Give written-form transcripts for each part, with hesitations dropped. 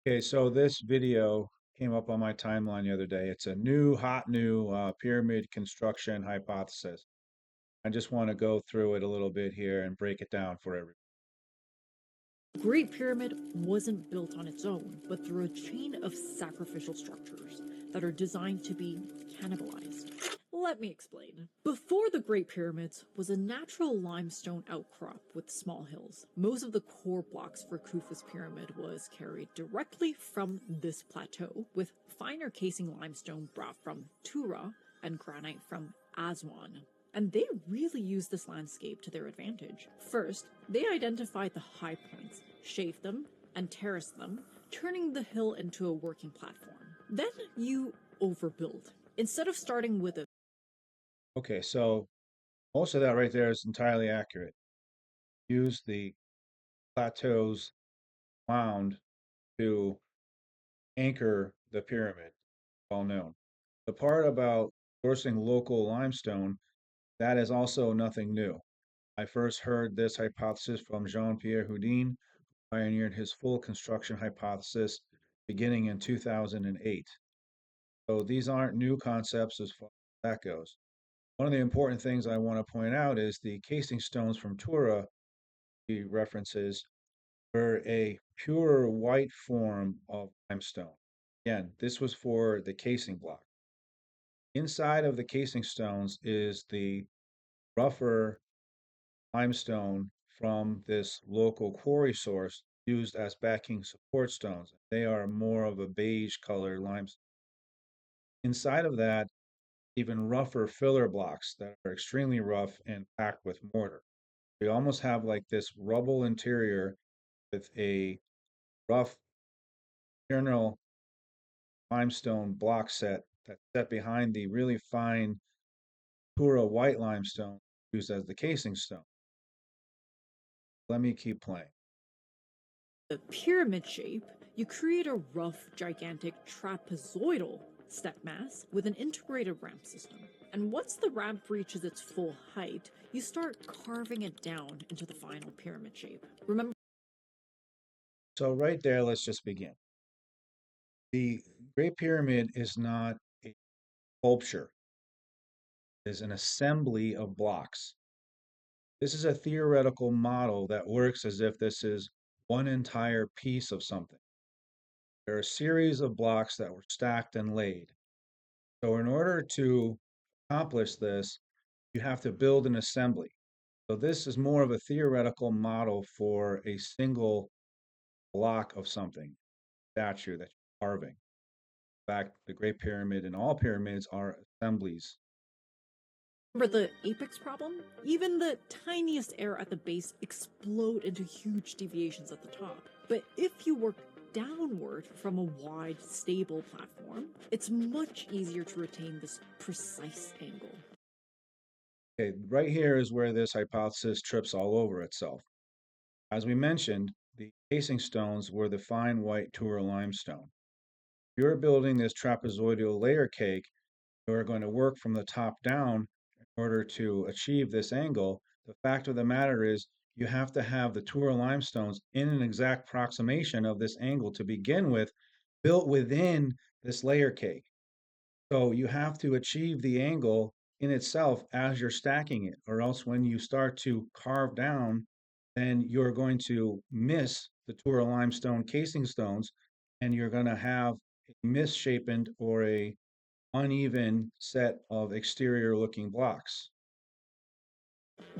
Okay, so this video came up on my timeline the other day. It's a hot new pyramid construction hypothesis. I just want to go through it a little bit here and break it down for everyone. The Great Pyramid wasn't built on its own, but through a chain of sacrificial structures that are designed to be cannibalized. Let me explain. Before the Great Pyramids was a natural limestone outcrop with small hills. Most of the core blocks for Khufu's pyramid was carried directly from this plateau, with finer casing limestone brought from Tura and granite from Aswan. And they really used this landscape to their advantage. First, they identified the high points, shaved them, and terraced them, turning the hill into a working platform. Then you overbuild. Instead of starting with a Okay, so most of that right there is entirely accurate. Use the plateau's mound to anchor the pyramid, well known. The part about sourcing local limestone, that is also nothing new. I first heard this hypothesis from Jean-Pierre Houdin, pioneered his full construction hypothesis beginning in 2008. So these aren't new concepts as far as that goes. One of the important things I want to point out is the casing stones from Tura he references were a pure white form of limestone. Again, this was for the casing block. Inside of the casing stones is the rougher limestone from this local quarry source used as backing support stones. They are more of a beige color limestone. Inside of that, even rougher filler blocks that are extremely rough and packed with mortar. We almost have like this rubble interior with a rough general limestone block set that's set behind the really fine Pura white limestone used as the casing stone. Let me keep playing. pyramid shape, you create a rough, gigantic trapezoidal step mass with an integrated ramp system. And once the ramp reaches its full height, you start carving it down into the final pyramid shape. Remember, So right there, let's just begin. The Great Pyramid is not a sculpture, it is an assembly of blocks. This is a theoretical model that works as if this is one entire piece of something. There are a series of blocks that were stacked and laid. So in order to accomplish this, you have to build an assembly. So this is more of a theoretical model for a single block of something, statue that you're carving. In fact, the Great Pyramid and all pyramids are assemblies. the apex problem? Even the tiniest error at the base explode into huge deviations at the top. But if you work downward from a wide, stable platform, it's much easier to retain this precise angle. Okay, right here is where this hypothesis trips all over itself. As we mentioned, the casing stones were the fine white Tura limestone. If you're building this trapezoidal layer cake, you're going to work from the top down in order to achieve this angle. The fact of the matter is, you have to have the Tura limestones in an exact approximation of this angle to begin with, built within this layer cake. So you have to achieve the angle in itself as you're stacking it, or else when you start to carve down, then you're going to miss the Tura limestone casing stones, and you're going to have a misshapen or a uneven set of exterior looking blocks.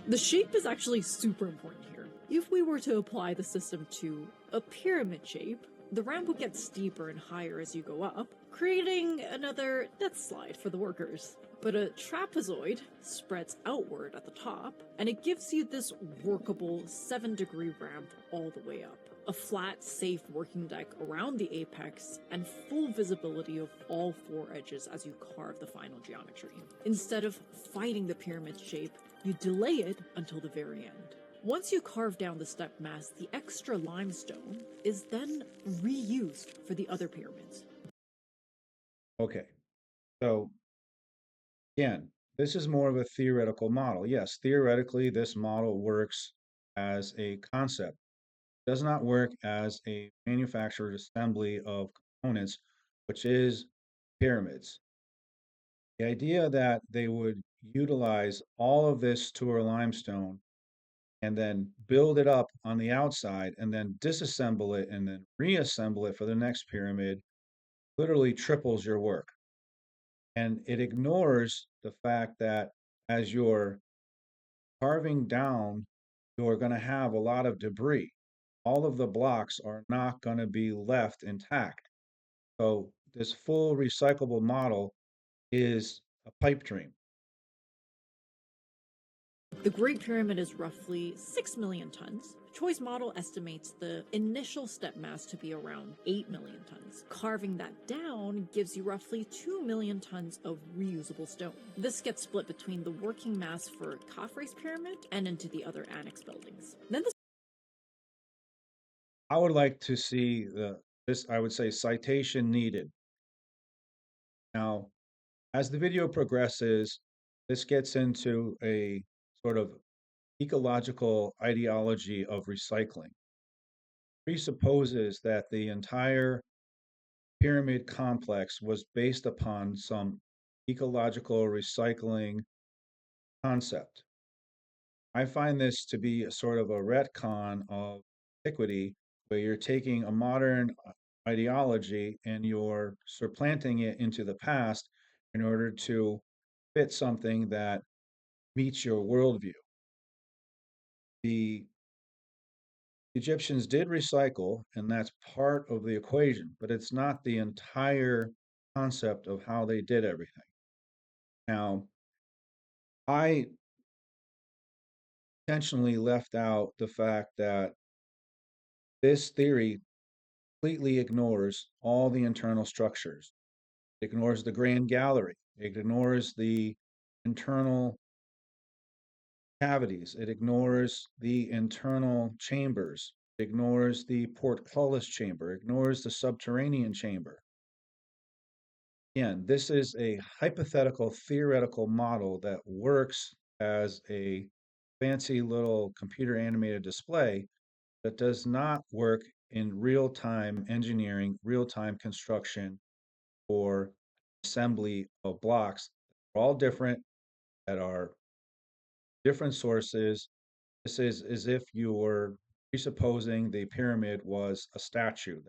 The shape is actually super important here. If we were to apply the system to a pyramid shape, the ramp would get steeper and higher as you go up, creating another death slide for the workers. But a trapezoid spreads outward at the top, and it gives you this workable 7-degree ramp all the way up. A flat, safe working deck around the apex, and full visibility of all four edges as you carve the final geometry. Instead of fighting the pyramid shape, you delay it until the very end. Once you carve down the step mass, the extra limestone is then reused for the other pyramids. Okay, so again, this is more of a theoretical model. Yes, theoretically, this model works as a concept. does not work as a manufactured assembly of components, which is pyramids. The idea that they would utilize all of this Tour limestone and then build it up on the outside and then disassemble it and then reassemble it for the next pyramid literally triples your work. And it ignores the fact that as you're carving down, you're going to have a lot of debris. All of the blocks are not going to be left intact. So, this full recyclable model is a pipe dream. The Great Pyramid is roughly 6 million tons. Choi's model estimates the initial step mass to be around 8 million tons. Carving that down gives you roughly 2 million tons of reusable stone. This gets split between the working mass for Khafre's pyramid and into the other annex buildings. Then the I would like to see this, I would say, citation needed. Now, as the video progresses, this gets into a sort of ecological ideology of recycling. Presupposes that the entire pyramid complex was based upon some ecological recycling concept. I find this to be a sort of a retcon of antiquity, where you're taking a modern ideology and you're supplanting it into the past in order to fit something that meets your worldview. The Egyptians did recycle, and that's part of the equation, but it's not the entire concept of how they did everything. Now, I intentionally left out the fact that this theory completely ignores all the internal structures. It ignores the grand gallery. It ignores the internal cavities. It ignores the internal chambers. It ignores the portcullis chamber. It ignores the subterranean chamber. Again, this is a hypothetical theoretical model that works as a fancy little computer animated display that does not work in real time engineering, real time construction, or assembly of blocks. They're all different, that are different sources. This is as if you were presupposing the pyramid was a statue.